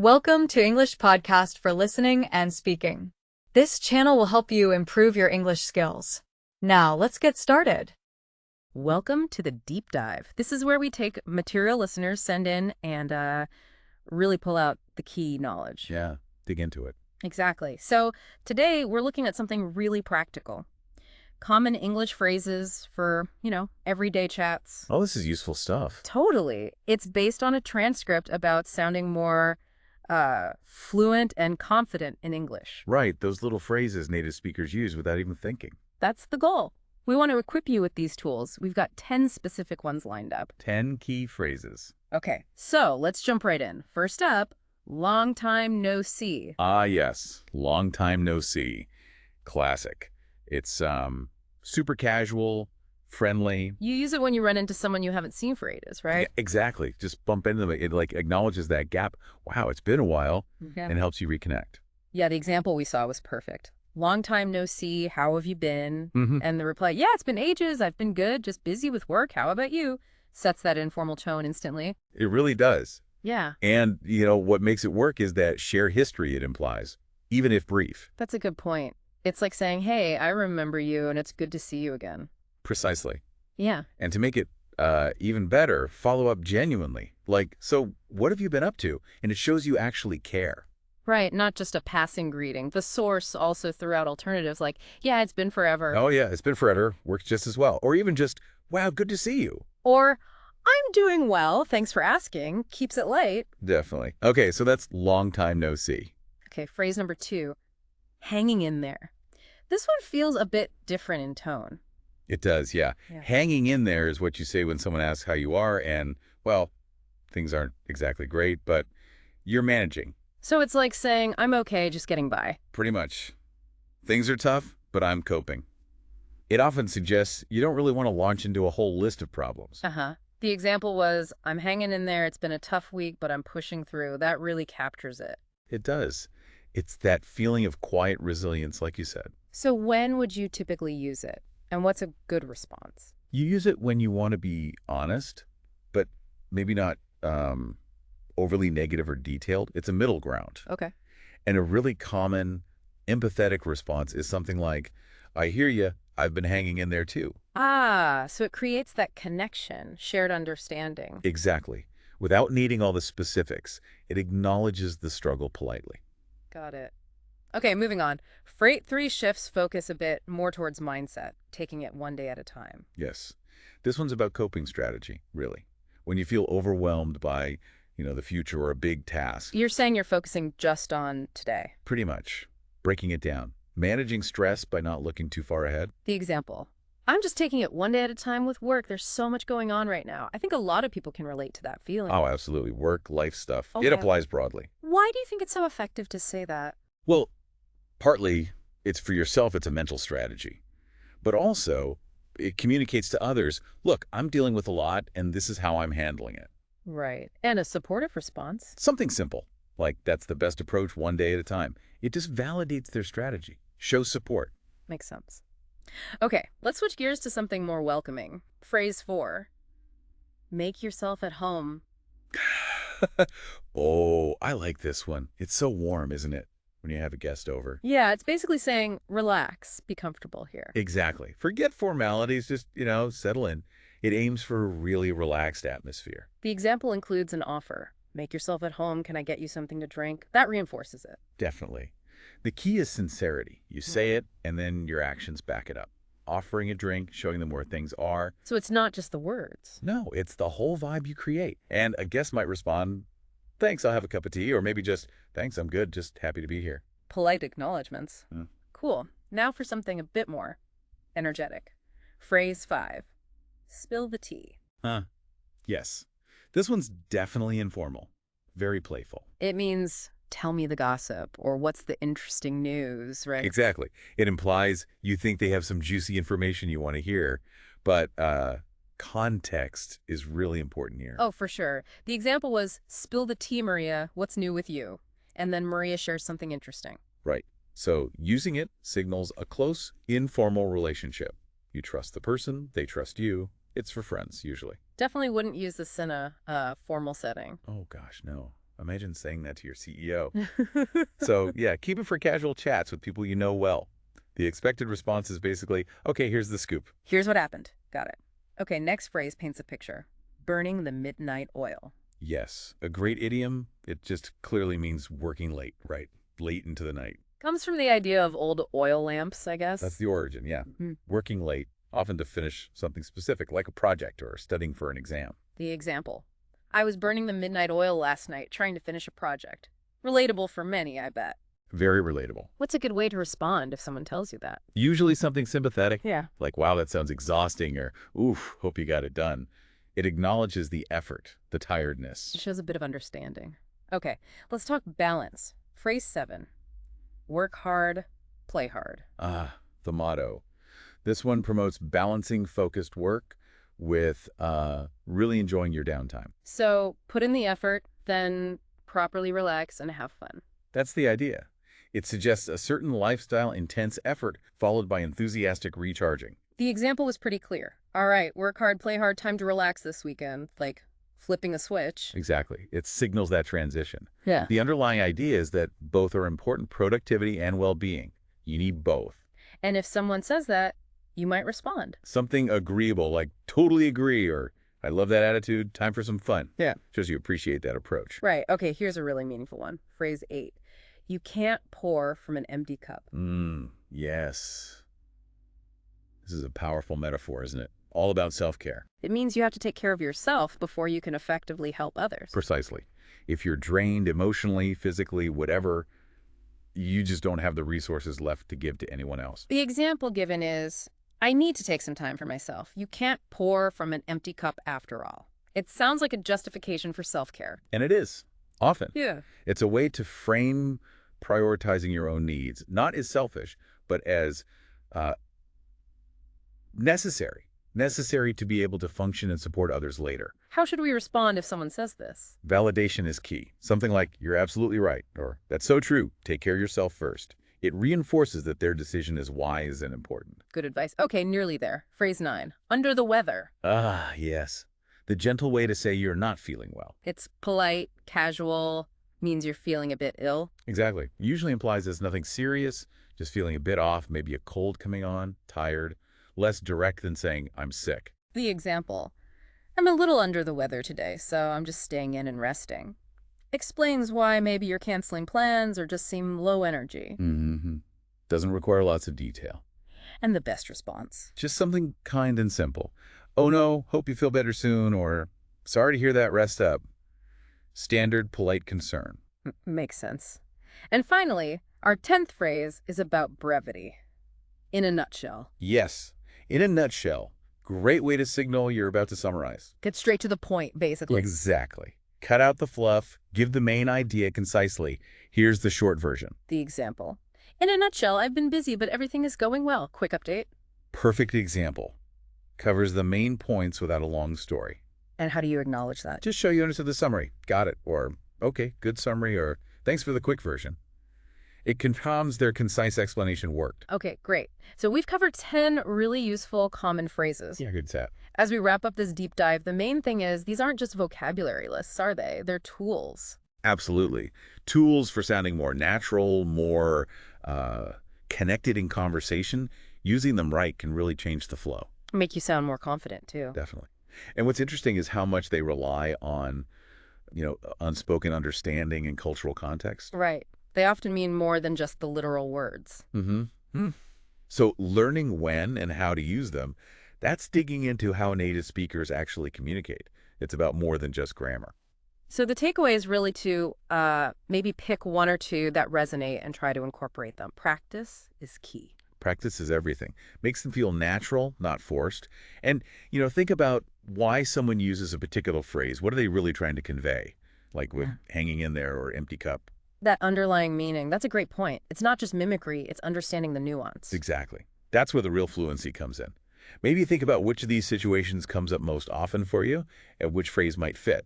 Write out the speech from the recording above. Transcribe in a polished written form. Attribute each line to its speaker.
Speaker 1: Welcome to English Podcast for Listening and Speaking. This channel will help you improve your English skills. Now, let's get started.
Speaker 2: Welcome to the Deep Dive. This is where we take material listeners send in and really pull out the key knowledge.
Speaker 3: Yeah, dig into it.
Speaker 2: Exactly. So today we're looking at something really practical. Common English phrases for, everyday chats.
Speaker 3: Oh, this is useful stuff.
Speaker 2: Totally. It's based on a transcript about sounding more fluent and confident in English.
Speaker 3: Right, those little phrases native speakers use without even thinking.
Speaker 2: That's the goal. We want to equip you with these tools. We've got 10 specific ones lined up.
Speaker 3: 10 key phrases.
Speaker 2: Okay, so let's jump right in. First up, long time no see.
Speaker 3: Ah, yes. Long time no see. Classic. It's super casual, friendly.
Speaker 2: You use it when you run into someone you haven't seen for ages, right?
Speaker 3: Yeah, exactly. Just bump into them. It acknowledges that gap. Wow, it's been a while,
Speaker 2: Yeah.
Speaker 3: and helps you reconnect.
Speaker 2: Yeah, the example we saw was perfect. Long time no see. How have you been?
Speaker 3: Mm-hmm.
Speaker 2: And the reply, yeah, it's been ages. I've been good. Just busy with work. How about you? Sets that informal tone instantly.
Speaker 3: It really does.
Speaker 2: Yeah,
Speaker 3: And, what makes it work is that shared history it implies, even if brief.
Speaker 2: that's a good point. It's like saying, hey, I remember you and it's good to see you again.
Speaker 3: Precisely.
Speaker 2: Yeah.
Speaker 3: And to make it even better, follow up genuinely. Like, so what have you been up to? And it shows you actually care.
Speaker 2: Right, not just a passing greeting. The source also threw out alternatives like, yeah, it's been forever.
Speaker 3: Oh, yeah, it's been forever. Works just as well. Or even just, wow, good to see you.
Speaker 2: Or, I'm doing well, thanks for asking. Keeps it light.
Speaker 3: Definitely. Okay, so that's long time no see.
Speaker 2: Okay, phrase number 2, hanging in there. This one feels a bit different in tone.
Speaker 3: It does, yeah.
Speaker 2: Yeah.
Speaker 3: Hanging in there is what you say when someone asks how you are, and, well, things aren't exactly great, but you're managing.
Speaker 2: So it's like saying, I'm okay, just getting by.
Speaker 3: Pretty much. Things are tough, but I'm coping. It often suggests you don't really want to launch into a whole list of problems.
Speaker 2: Uh-huh. The example was, I'm hanging in there, it's been a tough week, but I'm pushing through. That really captures it.
Speaker 3: It does. It's that feeling of quiet resilience, like you said.
Speaker 2: So when would you typically use it? And what's a good response?
Speaker 3: You use it when you want to be honest, but maybe not overly negative or detailed. It's a middle ground.
Speaker 2: Okay.
Speaker 3: And a really common empathetic response is something like, I hear you, I've been hanging in there too.
Speaker 2: Ah, so it creates that connection, shared understanding.
Speaker 3: Exactly. Without needing all the specifics, it acknowledges the struggle politely.
Speaker 2: Got it. Okay, moving on. Freight 3 shifts focus a bit more towards mindset, taking it one day at a time.
Speaker 3: Yes. This one's about coping strategy, really. When you feel overwhelmed by, the future or a big task.
Speaker 2: You're saying you're focusing just on today.
Speaker 3: Pretty much. Breaking it down. Managing stress by not looking too far ahead.
Speaker 2: The example. I'm just taking it one day at a time with work. There's so much going on right now. I think a lot of people can relate to that feeling.
Speaker 3: Oh, absolutely. Work, life stuff.
Speaker 2: Okay.
Speaker 3: It applies broadly.
Speaker 2: Why do you think it's so effective to say that?
Speaker 3: Well, partly it's for yourself, it's a mental strategy. But also, it communicates to others, look, I'm dealing with a lot and this is how I'm handling it.
Speaker 2: Right. And a supportive response.
Speaker 3: Something simple, like that's the best approach one day at a time. It just validates their strategy, shows support.
Speaker 2: Makes sense. Okay, let's switch gears to something more welcoming. Phrase 4. Make yourself at home.
Speaker 3: Oh, I like this one. It's so warm, isn't it, when you have a guest over?
Speaker 2: Yeah, it's basically saying, relax, be comfortable here.
Speaker 3: Exactly. Forget formalities, just, settle in. It aims for a really relaxed atmosphere.
Speaker 2: The example includes an offer. Make yourself at home. Can I get you something to drink? That reinforces it.
Speaker 3: Definitely. The key is sincerity. You say it, and then your actions back it up. Offering a drink, showing them where things are.
Speaker 2: So it's not just the words.
Speaker 3: No, it's the whole vibe you create. And a guest might respond, thanks, I'll have a cup of tea, or maybe just, thanks, I'm good, just happy to be here.
Speaker 2: Polite acknowledgments. Cool. Now for something a bit more energetic. Phrase 5. Spill the tea.
Speaker 3: Yes. This one's definitely informal. Very playful.
Speaker 2: It means, tell me the gossip, or what's the interesting news, right?
Speaker 3: Exactly. It implies you think they have some juicy information you want to hear, but context is really important here.
Speaker 2: Oh, for sure. The example was, spill the tea, Maria. What's new with you? And then Maria shares something interesting.
Speaker 3: Right. So using it signals a close, informal relationship. You trust the person, they trust you. It's for friends, usually.
Speaker 2: Definitely wouldn't use this in a formal setting.
Speaker 3: Oh, gosh, no. Imagine saying that to your CEO. So, yeah, keep it for casual chats with people you know well. The expected response is basically, okay, here's the scoop.
Speaker 2: Here's what happened. Got it. Okay, next phrase paints a picture. Burning the midnight oil.
Speaker 3: Yes, a great idiom. It just clearly means working late, right? Late into the night.
Speaker 2: Comes from the idea of old oil lamps, I guess.
Speaker 3: That's the origin, yeah.
Speaker 2: Mhm.
Speaker 3: Working late, often to finish something specific, like a project or studying for an exam.
Speaker 2: The example. I was burning the midnight oil last night trying to finish a project. Relatable for many, I bet.
Speaker 3: Very relatable.
Speaker 2: What's a good way to respond if someone tells you that?
Speaker 3: Usually something sympathetic,
Speaker 2: Yeah.
Speaker 3: like, wow, that sounds exhausting, or, oof, hope you got it done. It acknowledges the effort, the tiredness.
Speaker 2: It shows a bit of understanding. Okay, let's talk balance. Phrase 7. Work hard, play hard.
Speaker 3: Ah, the motto. This one promotes balancing focused work with really enjoying your downtime.
Speaker 2: So put in the effort, then properly relax and have fun.
Speaker 3: That's the idea. It suggests a certain lifestyle intense effort followed by enthusiastic recharging.
Speaker 2: The example was pretty clear. All right, work hard, play hard, time to relax this weekend. Like flipping a switch.
Speaker 3: Exactly. It signals that transition.
Speaker 2: Yeah.
Speaker 3: The underlying idea is that both are important: productivity and well-being. You need both.
Speaker 2: And if someone says that, you might respond.
Speaker 3: Something agreeable, like totally agree, or I love that attitude, time for some fun.
Speaker 2: Yeah.
Speaker 3: Shows you appreciate that approach.
Speaker 2: Right. Okay, here's a really meaningful one. Phrase 8. You can't pour from an empty cup.
Speaker 3: Yes. This is a powerful metaphor, isn't it? All about self-care.
Speaker 2: It means you have to take care of yourself before you can effectively help others.
Speaker 3: Precisely. If you're drained emotionally, physically, whatever, you just don't have the resources left to give to anyone else.
Speaker 2: The example given is, I need to take some time for myself. You can't pour from an empty cup after all. It sounds like a justification for self-care.
Speaker 3: And it is, often.
Speaker 2: Yeah.
Speaker 3: It's a way to frame prioritizing your own needs, not as selfish, but as necessary to be able to function and support others later.
Speaker 2: How should we respond if someone says this?
Speaker 3: Validation is key. Something like, you're absolutely right, or that's so true, take care of yourself first. It reinforces that their decision is wise and important.
Speaker 2: Good advice. Okay, nearly there. Phrase 9. Under the weather.
Speaker 3: Ah, yes. The gentle way to say you're not feeling well.
Speaker 2: It's polite, casual, means you're feeling a bit ill.
Speaker 3: Exactly. Usually implies it's nothing serious, just feeling a bit off, maybe a cold coming on, tired. Less direct than saying, I'm sick.
Speaker 2: The example. I'm a little under the weather today, so I'm just staying in and resting. Explains why maybe you're canceling plans or just seem low energy.
Speaker 3: Doesn't require lots of detail.
Speaker 2: And the best response.
Speaker 3: Just something kind and simple. Oh no, hope you feel better soon, or sorry to hear that, rest up. Standard polite concern.
Speaker 2: Makes sense. And finally, our 10th phrase is about brevity. In a nutshell.
Speaker 3: Yes. In a nutshell, great way to signal you're about to summarize.
Speaker 2: Get straight to the point, basically.
Speaker 3: Exactly. Cut out the fluff, give the main idea concisely. Here's the short version.
Speaker 2: The example. In a nutshell, I've been busy, but everything is going well. Quick update.
Speaker 3: Perfect example. Covers the main points without a long story.
Speaker 2: And how do you acknowledge that?
Speaker 3: Just show you understood the summary. Got it. Or, okay, good summary, or thanks for the quick version. It confirms their concise explanation worked.
Speaker 2: Okay, great. So we've covered 10 really useful common phrases.
Speaker 3: Yeah, good set.
Speaker 2: As we wrap up this deep dive, the main thing is these aren't just vocabulary lists, are they? They're tools.
Speaker 3: Absolutely. Tools for sounding more natural, more connected in conversation. Using them right can really change the flow.
Speaker 2: Make you sound more confident, too.
Speaker 3: Definitely. And what's interesting is how much they rely on, unspoken understanding and cultural context.
Speaker 2: Right. They often mean more than just the literal words.
Speaker 3: So learning when and how to use them, that's digging into how native speakers actually communicate. It's about more than just grammar.
Speaker 2: So the takeaway is really to maybe pick one or two that resonate and try to incorporate them. Practice is key.
Speaker 3: Practice is everything. Makes them feel natural, not forced. And, think about why someone uses a particular phrase. What are they really trying to convey? Like with hanging in there or empty cup.
Speaker 2: That underlying meaning, that's a great point. It's not just mimicry, it's understanding the nuance.
Speaker 3: Exactly. That's where the real fluency comes in. Maybe think about which of these situations comes up most often for you and which phrase might fit.